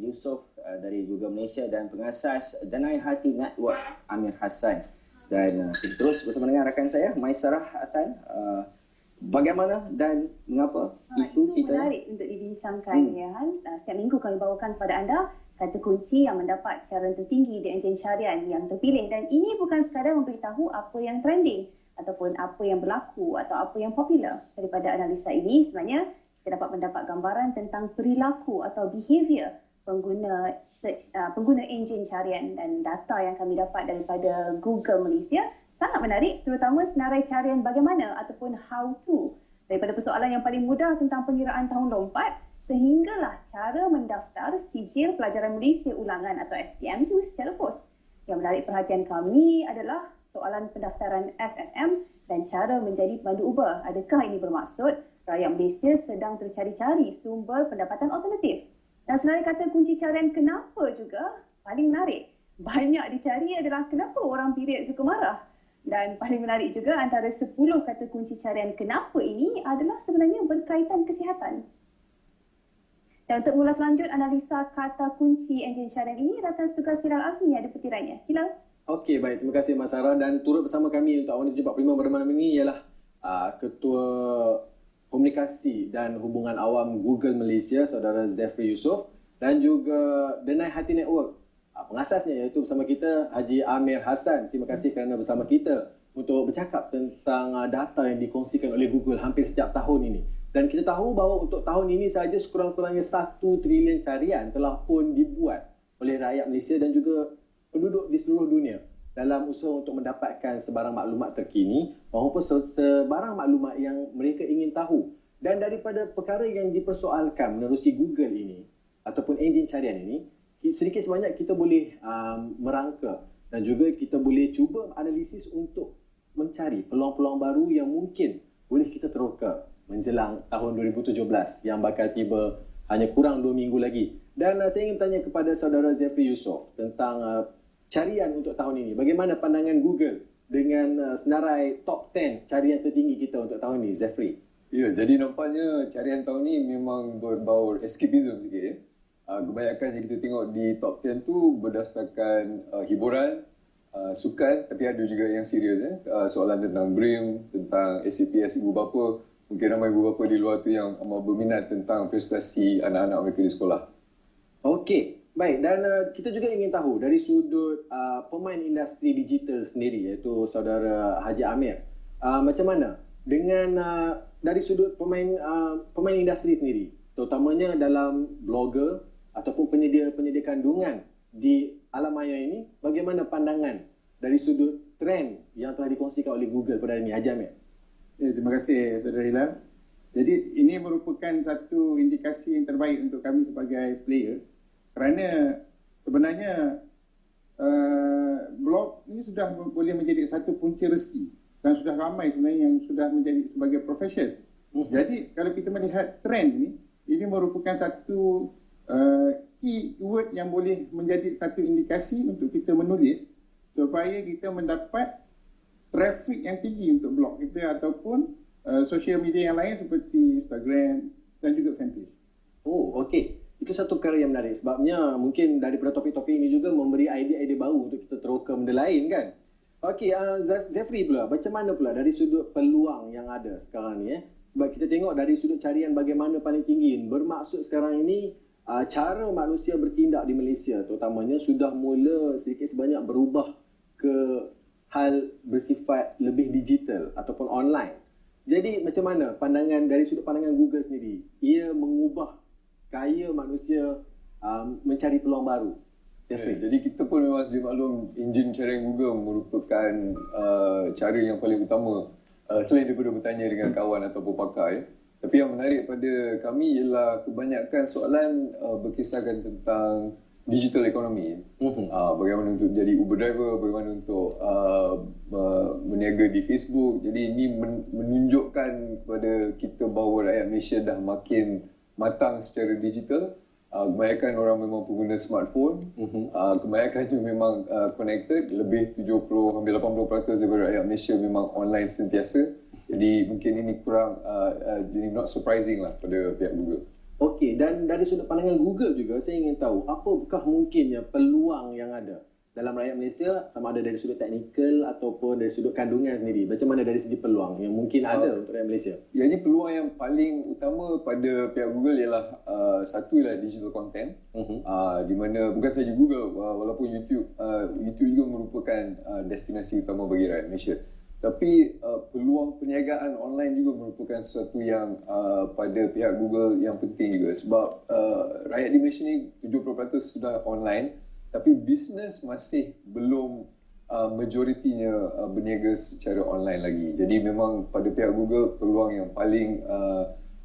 Yusof dari Google Malaysia dan pengasas Danai Hati Network Amir Hassan. Dan kita terus bersama dengan rakan saya Maisarah Atan. Bagaimana dan mengapa itu kita menarik untuk dibincangkan ya Hans. Setiap minggu kami bawakan kepada anda kata kunci yang mendapat carangan tertinggi di enjin carian yang terpilih, dan ini bukan sekadar memberitahu apa yang trending ataupun apa yang berlaku atau apa yang popular. Daripada analisa ini sebenarnya kita dapat mendapat gambaran tentang perilaku atau behavior pengguna search, pengguna enjin carian, dan data yang kami dapat daripada Google Malaysia sangat menarik, terutama senarai carian bagaimana ataupun how to, daripada persoalan yang paling mudah tentang pengiraan tahun lompat sehinggalah cara mendaftar sijil pelajaran Malaysia ulangan atau SPM itu secara pos. Yang menarik perhatian kami adalah soalan pendaftaran SSM dan cara menjadi pemandu Uber. Adakah ini bermaksud rakyat Malaysia sedang tercari-cari sumber pendapatan alternatif? Dan senarai kata kunci carian kenapa juga paling menarik. Banyak dicari adalah kenapa orang period suka marah. Dan paling menarik juga antara 10 kata kunci carian kenapa ini adalah sebenarnya berkaitan kesihatan. Dan untuk mengulas lanjut analisa kata kunci enjin carian ini, rakan tugas Hilal Azmi ada petirannya. Hilal? Okey, baik. Terima kasih Mas Sarah, dan turut bersama kami untuk awal 45 pada malam ini ialah Ketua Komunikasi dan Hubungan Awam Google Malaysia, Saudara Zefri Yusof, dan juga Danai Hati Network. Pengasasnya iaitu bersama kita Haji Amir Hassan. Terima kasih kerana bersama kita untuk bercakap tentang data yang dikongsikan oleh Google hampir setiap tahun ini. Dan kita tahu bahawa untuk tahun ini sahaja sekurang-kurangnya 1 trilion carian telah pun dibuat oleh rakyat Malaysia dan juga penduduk di seluruh dunia dalam usaha untuk mendapatkan sebarang maklumat terkini maupun sebarang maklumat yang mereka ingin tahu. Dan daripada perkara yang dipersoalkan menerusi Google ini ataupun enjin carian ini, sedikit sebanyak kita boleh merangka dan juga kita boleh cuba analisis untuk mencari peluang-peluang baru yang mungkin boleh kita teroka menjelang tahun 2017 yang bakal tiba hanya kurang 2 minggu lagi. Dan saya ingin tanya kepada saudara Zefri Yusof tentang carian untuk tahun ini. Bagaimana pandangan Google dengan senarai top 10 carian tertinggi kita untuk tahun ini, Zefri? Ya, jadi nampaknya carian tahun ini memang berbau escapism sikit ya. Kebanyakan yang kita tengok di top 10 tu berdasarkan hiburan, sukan, tapi ada juga yang serius ya. Soalan tentang BRIM, tentang SCPS ibu bapa. Mungkin ramai ibu bapa di luar tu yang amat berminat tentang prestasi anak-anak mereka di sekolah. Okey, baik. Dan kita juga ingin tahu dari sudut pemain industri digital sendiri, iaitu saudara Haji Amir. Macam mana dengan dari sudut pemain industri sendiri, terutamanya dalam blogger ataupun penyedia kandungan di alam maya ini, bagaimana pandangan dari sudut trend yang telah dikongsikan oleh Google pada hari ini, Haji Amir? Ya, terima kasih Saudara Hilal. Jadi ini merupakan satu indikasi yang terbaik untuk kami sebagai player, kerana sebenarnya blog ini sudah boleh menjadi satu punca rezeki dan sudah ramai sebenarnya yang sudah menjadi sebagai profession. Jadi kalau kita melihat trend ini merupakan satu key word yang boleh menjadi satu indikasi untuk kita menulis supaya kita mendapat traffic yang tinggi untuk blog kita ataupun social media yang lain seperti Instagram dan juga fanpage. Oh, okey. Itu satu perkara yang menarik sebabnya mungkin daripada topik-topik ini juga memberi idea-idea baru untuk kita teroka benda lain kan. Okey, Zefri pula, macam mana pula dari sudut peluang yang ada sekarang ni Sebab kita tengok dari sudut carian bagaimana paling tinggi. Bermaksud sekarang ini cara manusia bertindak di Malaysia terutamanya sudah mula sedikit sebanyak berubah ke hal bersifat lebih digital ataupun online. Jadi macam mana pandangan dari sudut pandangan Google sendiri? Ia mengubah gaya manusia mencari peluang baru. Jadi kita pun memang sedia maklum enjin carian Google merupakan cara yang paling utama selain daripada bertanya dengan kawan ataupun pakar ya. Tapi yang menarik pada kami ialah kebanyakan soalan berkisarkan tentang digital economy. Bagaimana untuk jadi Uber driver, bagaimana untuk berniaga di Facebook. Jadi ini menunjukkan kepada kita bahawa rakyat Malaysia dah makin matang secara digital. Kebanyakan orang memang pengguna smartphone. Kebanyakannya memang connected. Lebih 70 hampir 80% daripada rakyat Malaysia memang online sentiasa. Jadi mungkin ini kurang jadi not surprising lah pada pihak Google. Okey, dan dari sudut pandangan Google juga, saya ingin tahu apakah mungkinnya peluang yang ada dalam rakyat Malaysia, sama ada dari sudut teknikal ataupun dari sudut kandungan sendiri. Macam mana dari segi peluang yang mungkin ada untuk rakyat Malaysia? Ianya peluang yang paling utama pada pihak Google ialah satu ialah digital content, di mana bukan saja Google, walaupun YouTube juga merupakan destinasi utama bagi rakyat Malaysia. Tapi peluang perniagaan online juga merupakan sesuatu yang pada pihak Google yang penting juga, sebab rakyat di Malaysia ni 70% sudah online, tapi bisnes masih belum majoritinya berniaga secara online lagi. Jadi memang pada pihak Google peluang yang paling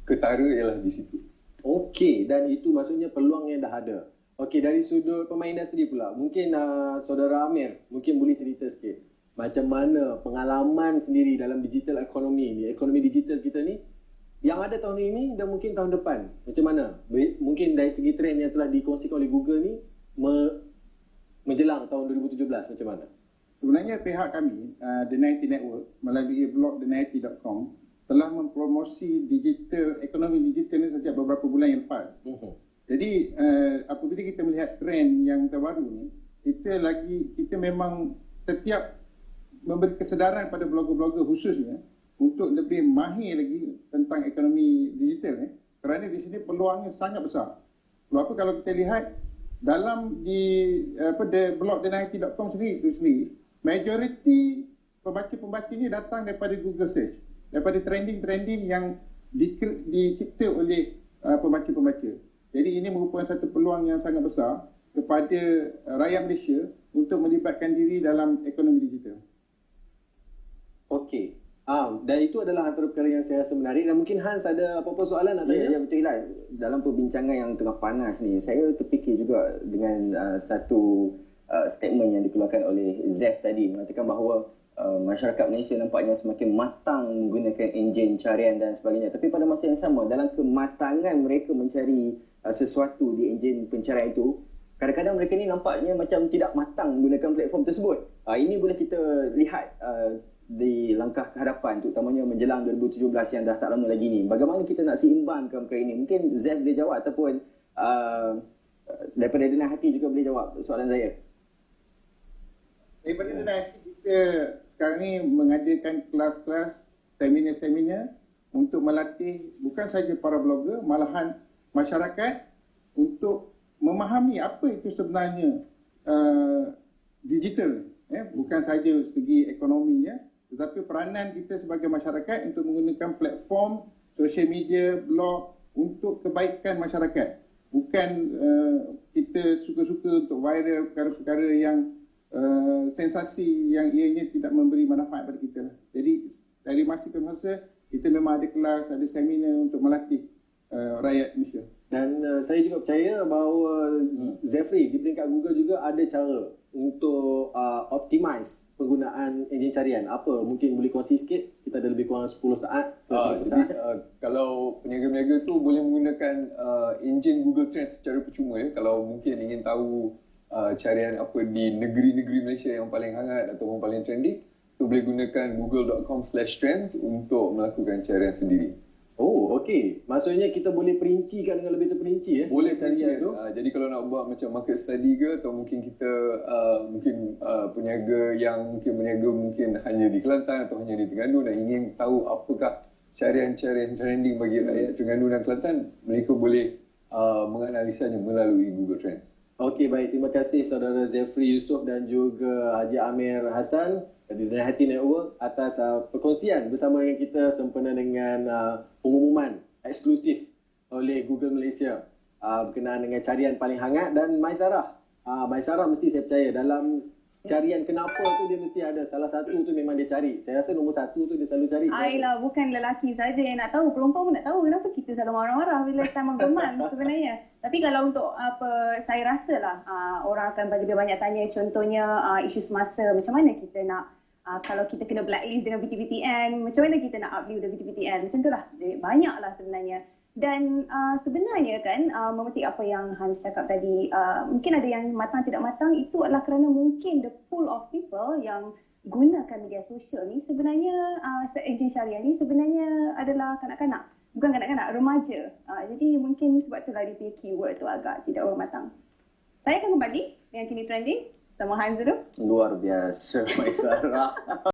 ketara ialah di situ. Okey, dan itu maksudnya peluang yang dah ada. Okey, dari sudut permainan sendiri pula, mungkin saudara Amir mungkin boleh cerita sikit macam mana pengalaman sendiri dalam digital ekonomi ni, ekonomi digital kita ni yang ada tahun ini dan mungkin tahun depan. Macam mana? Mungkin dari segi trend yang telah dikongsikan oleh Google ni menjelang tahun 2017 macam mana? Sebenarnya pihak kami, The 90 Network, melalui blog the90.com telah mempromosi ekonomi digital ni sejak beberapa bulan yang lepas. Jadi apabila kita melihat trend yang terbaru ni, kita memang setiap memberi kesedaran pada blogger-blogger khususnya untuk lebih mahir lagi tentang ekonomi digital ni, kerana di sini peluangnya sangat besar. Sebab apa, kalau kita lihat dalam blog the90.com sendiri, majoriti pembaca-pembaca ni datang daripada Google Search, daripada trending-trending yang dicipta oleh pembaca-pembaca. Jadi ini merupakan satu peluang yang sangat besar kepada rakyat Malaysia untuk melibatkan diri dalam ekonomi digital. Okey. Dan itu adalah antara perkara yang saya rasa menarik, dan mungkin Hans ada apa-apa soalan nak tanya? Ya, betul lah. Dalam perbincangan yang tengah panas ni, saya terfikir juga dengan satu statement yang dikeluarkan oleh Zef tadi, mengatakan bahawa masyarakat Malaysia nampaknya semakin matang menggunakan enjin carian dan sebagainya. Tapi pada masa yang sama, dalam kematangan mereka mencari sesuatu di enjin pencarian itu, kadang-kadang mereka ni nampaknya macam tidak matang menggunakan platform tersebut. Ini boleh kita lihat di langkah ke hadapan, terutamanya menjelang 2017 yang dah tak lama lagi ni. Bagaimana kita nak seimbangkan perkara ini? Mungkin Zef boleh jawab, ataupun daripada Denai Hati juga boleh jawab soalan saya. Daripada Denai Hati, kita sekarang ni mengadakan kelas-kelas, seminar-seminar untuk melatih bukan saja para blogger, malahan masyarakat untuk memahami apa itu sebenarnya digital. Bukan saja segi ekonominya, tetapi peranan kita sebagai masyarakat untuk menggunakan platform social media, blog untuk kebaikan masyarakat. Bukan kita suka-suka untuk viral perkara-perkara yang sensasi yang ianya tidak memberi manfaat pada kita. Jadi dari masa ke masa kita memang ada kelas, ada seminar untuk melatih rakyat Malaysia. Dan saya juga percaya bahawa Zefri di peringkat Google juga ada cara untuk optimize penggunaan enjin carian. Apa? Mungkin boleh kongsi sikit? Kita ada lebih kurang 10 saat. Jadi kalau peniaga-peniaga tu boleh menggunakan enjin Google Trends secara percuma ya. Kalau mungkin ingin tahu carian apa di negeri-negeri Malaysia yang paling hangat ataupun paling trending, tu boleh gunakan google.com/trends untuk melakukan carian sendiri. Oh, okey. Maksudnya kita boleh perincikan dengan lebih terperinci Boleh carian perincikan. tu. Jadi kalau nak buat macam market study ke, atau mungkin kita peniaga yang mungkin berniaga mungkin hanya di Kelantan atau hanya di Terengganu dan ingin tahu apakah carian-carian trending bagi rakyat Terengganu dan Kelantan, mereka boleh menganalisanya melalui Google Trends. Okey, baik. Terima kasih saudara Zefri Yusof dan juga Haji Amir Hassan dari Denai Hati Network atas perkongsian bersama dengan kita sempena dengan pengumuman eksklusif oleh Google Malaysia berkenaan dengan carian paling hangat. Dan Maisarah mesti saya percaya dalam carian kenapa tu dia mesti ada salah satu tu memang dia cari. Saya rasa nombor satu tu dia selalu cari. Ailah, bukan lelaki saja yang nak tahu, perempuan pun nak tahu kenapa kita selalu marah-marah bila kita menggeman sebenarnya. Tapi kalau untuk saya rasa lah orang akan bagi dia banyak tanya, contohnya isu semasa, macam mana kita nak kalau kita kena blacklist dengan BTBTN, macam mana kita nak uplift the BTBTN, macam tu lah. Banyaklah sebenarnya. Dan sebenarnya kan memetik apa yang Hans cakap tadi, mungkin ada yang matang tidak matang, itu adalah kerana mungkin the pool of people yang gunakan media sosial ni sebenarnya enjin syariah ni sebenarnya adalah kanak-kanak. bukan kanak-kanak, remaja. Jadi mungkin sebab itulah dia punya keyword tu agak tidak orang matang. Saya akan kembali dengan Kini Trending sama Hans dulu. Luar biasa, Maisarah.